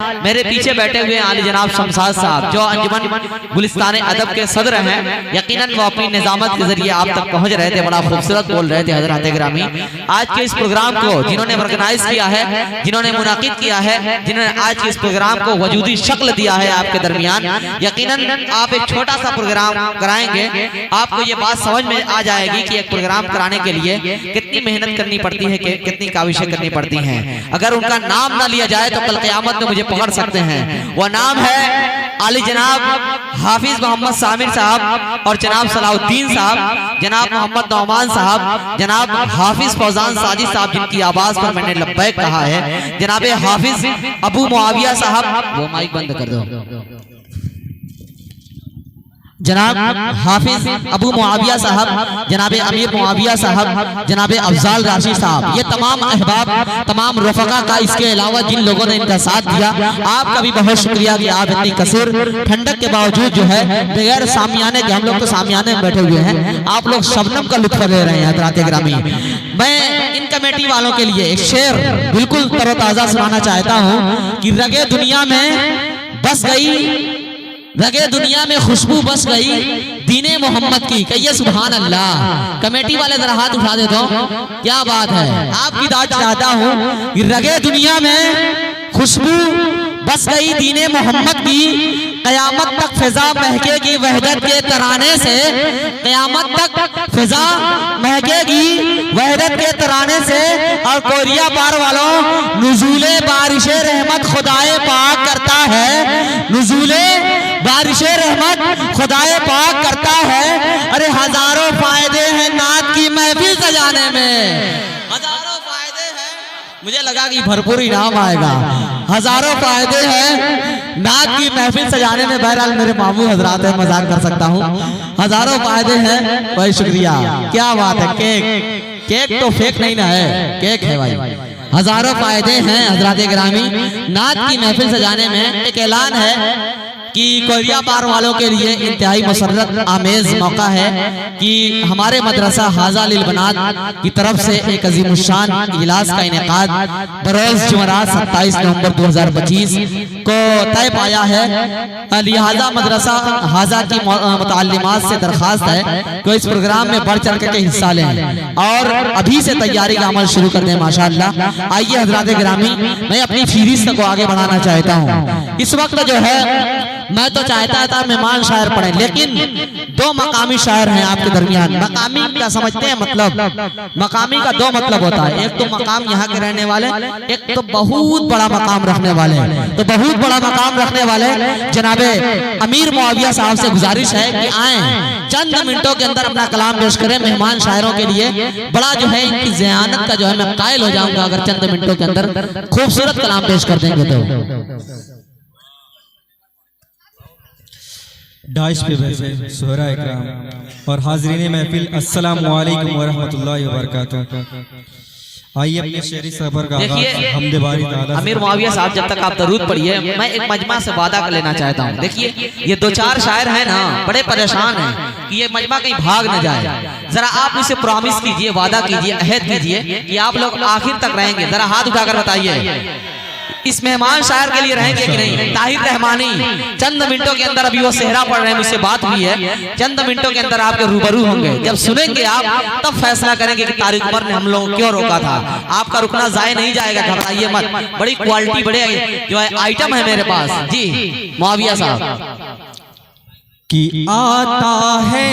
मेरे पीछे बैठे हुए आली जनाब शमशाद साहब जो अंजुमन गुलिस्तान अदब के सदर हैं, यकीनन वो अपनी निजामत के जरिए आप तक पहुंच रहे थे, बड़ा खूबसूरत बोल रहे थे हज़रात गिरामी। आज के इस प्रोग्राम को जिन्होंने ऑर्गेनाइज किया है, जिन्होंने मुनाकिद किया है, जिन्होंने आज के इस प्रोग्राम को वजूदी शक्ल दिया है आपके दरमियान, यकीनन आप एक छोटा सा प्रोग्राम कराएंगे, आपको ये बात समझ में आ जाएगी कि एक प्रोग्राम कराने के लिए कितनी मेहनत करनी पड़ती है, कितनी काविशें करनी पड़ती हैं। अगर उनका नाम ना लिया जाए तो कल क़यामत में मुझे पकड़ सकते हैं। वो नाम है आली जनाब हाफिज मोहम्मद सामिर साहब और जनाब सलाउद्दीन साहब, जनाब मोहम्मद नौमान साहब, जनाब हाफिज फौजान साजिद साहब जिनकी आवाज पर मैंने लब्बैक कहा है, जनाब हाफिज अबू मुआविया साहब, वो माइक बंद कर दो, जनाब हाफिज अबू मुआविया साहब, जनाब अमीर मुआविया साहब, जनाब अफजाल राशि साहब, ये तमाम अहबाब तमाम रफ़क़ा का, इसके अलावा जिन लोगों ने इनका साथ दिया, आपका भी बहुत शुक्रिया कि आप इतनी कसीर ठंडक के बावजूद जो है बगैर सामियाने के, हम लोग तो सामियाने में बैठे हुए हैं, आप लोग शबनम का लुत्फ़ ले रहे हैं हज़रात गिरामी। मैं इन कमेटी वालों के लिए एक शेर बिल्कुल तरोताज़ा सुनाना चाहता हूँ कि रगे दुनिया में बस गई, रगे दुनिया में खुशबू बस गई दीने मोहम्मद की, कहिए सुभान अल्लाह। कमेटी वाले जरा हाथ उठा दे दो, क्या बात है। आपकी दाद चाहता हूँ कि रगे दुनिया में खुशबू बस गई दीने मोहम्मद की, कयामत तक फिजा महकेगी वहदत के तराने से, कयामत तक फिजा महकेगी वहदत के तराने से। और कोरिया पार वालों नुज़ूले बारिशे रहमत खुदाए पाक करता है, नुज़ूले बारिशे रहमत खुदाए पाक करता है। अरे हजारों फायदे हैं नात की महफिल सजाने में, हजारों फायदे हैं, मुझे लगा कि भरपूर इनाम आएगा। हजारों फायदे हैं नात की महफिल सजाने में, बहरहाल मेरे मामू हजरात है, मजाक कर सकता हूँ। हजारों फायदे हैं, भाई शुक्रिया, क्या बात है। केक केक तो फेक नहीं ना है, केक है भाई। हजारों फायदे हैं हजरात गिरामी नात की महफिल सजाने में। एक ऐलान है कि कोरिया पार वालों के लिए इंतहाई मुसर्रत आमेज मौका है कि हमारे मदरसा हाजा लिल बनात की तरफ से एक अजीमुशान इजलास का इनेकाद बरोज़ जुमरात 27 नवंबर 2025 को तय पाया है। लिहाजा मदरसा हाजा की मुताल्लिमात से दरख्वास्त है कि इस प्रोग्राम में बढ़ चढ़ के हिस्सा लें और अभी से तैयारी का अमल शुरू कर दें माशाअल्लाह। आइए हजरात गिरामी, मैं अपनी फीरिस्त को आगे बढ़ाना चाहता हूँ। इस वक्त जो है मैं तो चाहता था मेहमान शायर पढ़े, लेकिन दो मकामी शायर हैं आपके दरमियान। मकामी क्या समझते हैं मतलब? मकामी का दो मतलब होता है, एक तो मकाम यहाँ के रहने वाले, एक तो बहुत बड़ा मकाम रखने वाले। तो बहुत बड़ा मकाम रखने वाले जनाबे अमीर मुआविया साहब से गुजारिश है कि आए चंद मिनटों के अंदर अपना कलाम पेश करें मेहमान शायरों के लिए। बड़ा जो है इनकी ज़ियानत का जो है मैं कायल हो जाऊंगा अगर चंद मिनटों के अंदर खूबसूरत कलाम पेश कर देंगे तो। डाइश पे बैठे सोहरा इकराम और हाज़रीन महफिल, अस्सलाम वालेकुम व रहमतुल्लाहि व बरकातुहू। आइए अपने शेरी सफर का देखिए हमदे बारी ताला। अमीर मुआविया साहब, जब तक आप दरूद पढ़िए मैं एक मजमा से वादा कर लेना चाहता हूँ। देखिए ये दो चार शायर हैं ना, बड़े परेशान हैं कि ये मजमा कहीं भाग न जाए। जरा आप इसे प्रॉमिस कीजिए, वादा कीजिए, अहद कीजिए कि आप लोग आखिर तक रहेंगे। जरा हाथ उठाकर बताइए इस मेहमान शायर के लिए रहेंगे कि नहीं। ताहिर रहमानी चंद मिनटों के अंदर, अभी वो सेहरा पढ़ रहे हैं, मुझसे बात हुई है, चंद मिनटों के अंदर आपके रूबरू होंगे। जब सुनेंगे आप तब फैसला करेंगे कि तारिक उमर ने हम लोगों को क्यों रोका था। आपका रुकना जाए नहीं जाएगा, घबराइए मत। बड़ी क्वालिटी, बड़े जो है आइटम है मेरे पास। जी मुआविया साहब कि आता है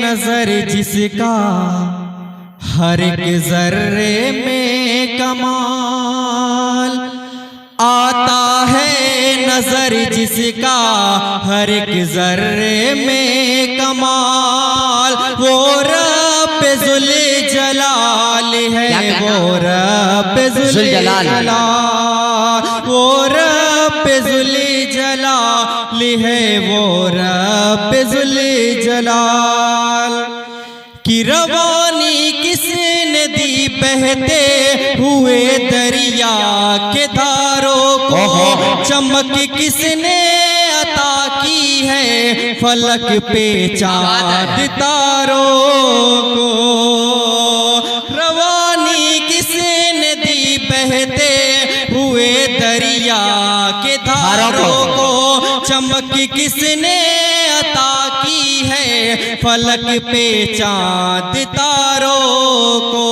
नजर जिसका हर एक जर्रे में कमाल, आता है नजर जिसका हर एक जर्रे में कमाल, वो रब ज़ुल जलाल है, वो रब ज़ुल जलाल, वो रब ज़ुल जलाल है, वो रब ज़ुल जलाल। की रवानी किसने दी बहते हुए दरिया के धारों को, चमक किसने अता की है फलक पे चाँद तारों को, रवानी किसने दी बहते हुए दरिया के सितारों को चमक किसने अता की है, फलक पे चांद तारों को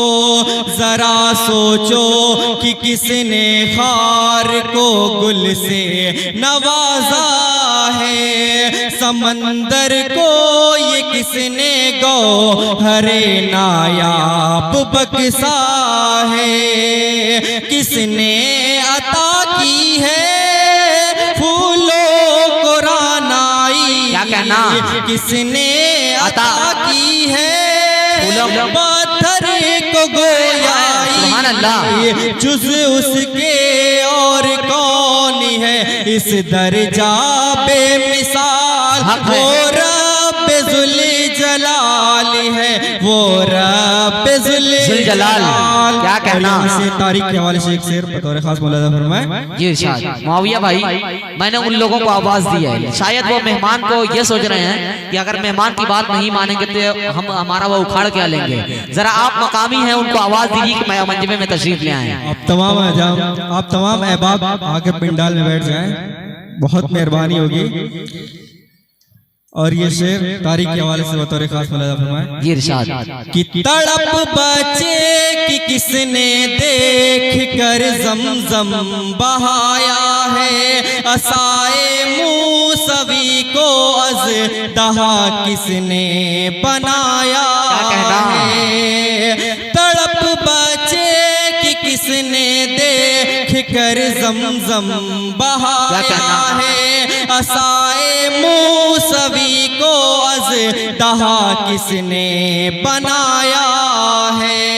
जरा सोचो कि किसने खार को गुल से नवाजा है, समंदर को ये किसने गौहरे नायाब बक्सा है, किसने अता की है फूलों को रानाई, क्या कहना, किसने अता की है पत्थर को गोयाई, सुभान अल्लाह, जुज उसके और कौन है इस दर्जा बेमिसाल, वो रब जुल जलाल है, वो रब जुल जलाल। क्या कहना, तारीख के हवाले से एक शेर बतौर खास मुलाजा फरमाए। जी इरशाद। मुआविया भाई, मैंने उन लोगों को आवाज दी है, शायद वो मेहमान को ये सोच रहे हैं कि अगर मेहमान की बात नहीं मानेंगे तो हम हमारा वो उखाड़ क्या लेंगे। जरा आप मकामी हैं, उनको आवाज दीजिए कि मैं मंजमे में तशरीफ ले आए। आप तमाम अहबाब आके पिंडाल में बैठ जाएं, बहुत मेहरबानी होगी। और ये शेर तारीख के हवाले से बतौर खास मुलाजा फरमाए। जी इरशाद। कि तड़प बचे कि किसने देख कर जमजम बहाया है, असाए मूसवी को अज़दहा किसने बनाया है, तड़प बचे कि किसने देख कर जमजम बहाया है, असाए मूसवी को अज़दहा किसने बनाया है,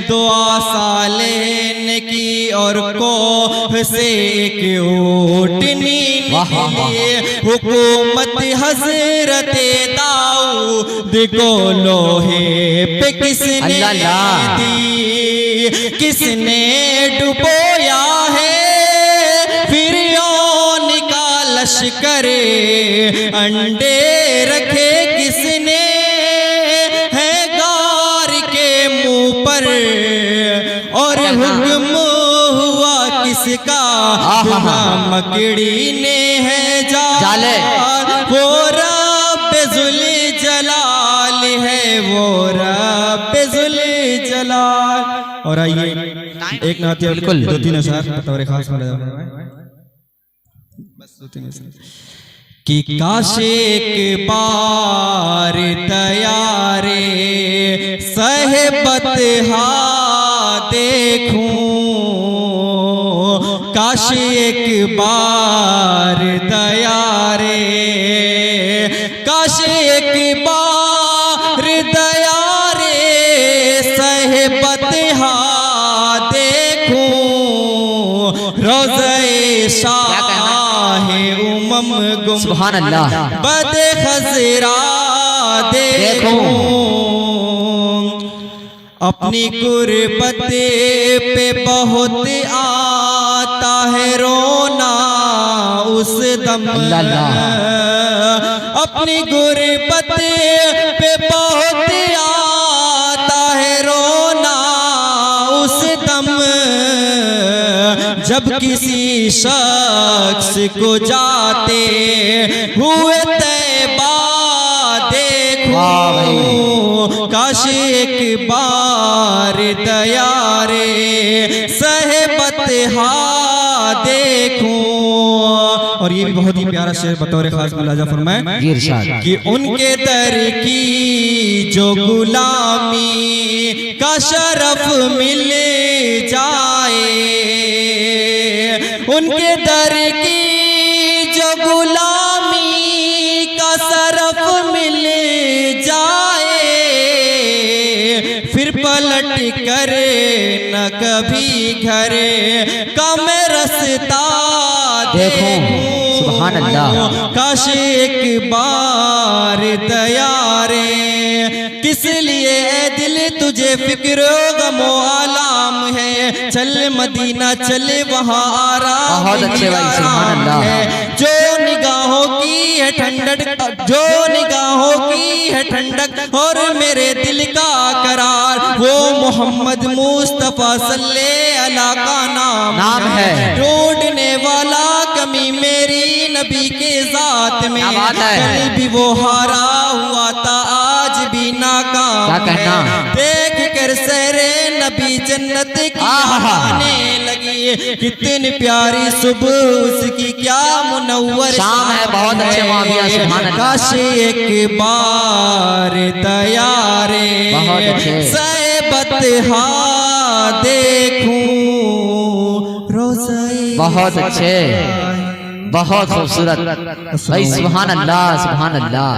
दुआ सालेन की और कोह से एक ऊँटनी निकली, हुकूमत हजरत दाऊद को लोहे पे किसने दी, किसने डुबोया है फिरौन का लश्कर, अंडे रखे किसने है गार के मुंह पर, और हुक्म हुआ किसका मकड़ी ने है जाले, वो रब जुल जलाल है, वो रब जुल जलाल। और आइए एक नाते बिल्कुल 2-3 अशआर बतौर खास बस 2-3 कि काश एक बार तैयारे सहबत हा देखूं, काश एक बार दयारे, काश एक बार दयारे सहबत हा देखूं, रोज़े शाहे उमम गुम सुभान अल्लाह, बद खजरा देखूं, अपनी गुर्बत पे बहुत आता है रोना उस दम, अपनी गुर्बत पे बहुत आता है रोना उस दम, जब किसी शख्स को जाते हुए तैबा देखूं, काश एक बार दयारे सहबत हा देखूं। और ये भी बहुत ही प्यारा शेर बतौर खास मुलाजा फरमाए कि उनके दर की जो गुलामी का शरफ मिल जाए, उनके दर की जो गुलामी का शरफ मिल जाए, फिर पलट कर न कभी घर का मैं रास्ता देखूं, सुभान अल्लाह, काश एक बार दयारे, किस लिए दिल तुझे फिक्र गमो आलाम है, चल मदीना चल वहाँ आराम, बहुत अच्छे भाई, सुभान अल्लाह, जो निगाहों की है ठंडक, जो निगाहों की है ठंडक और मेरे दिल का करार, वो मोहम्मद मुस्तफा सल्ले अला का नाम है, ढूंढने वाला का कमी मेरी नबी के जात में, क्या बात है? कल भी वो हारा हुआ था आज भी नाकाम। क्या कहना? देख कर सरे नबी जन्नत की आने लगी, कितनी प्यारी सुबह उसकी, क्या मुनव्वर शाम है। बहुत अच्छे मुआविया, सुभान अल्लाह। काश एक बार तैयारे बहुत अच्छे। सहबत देखूं रोज़े। बहुत अच्छे, बहुत खूबसूरत भाई, सुभान अल्लाह, सुभान अल्लाह।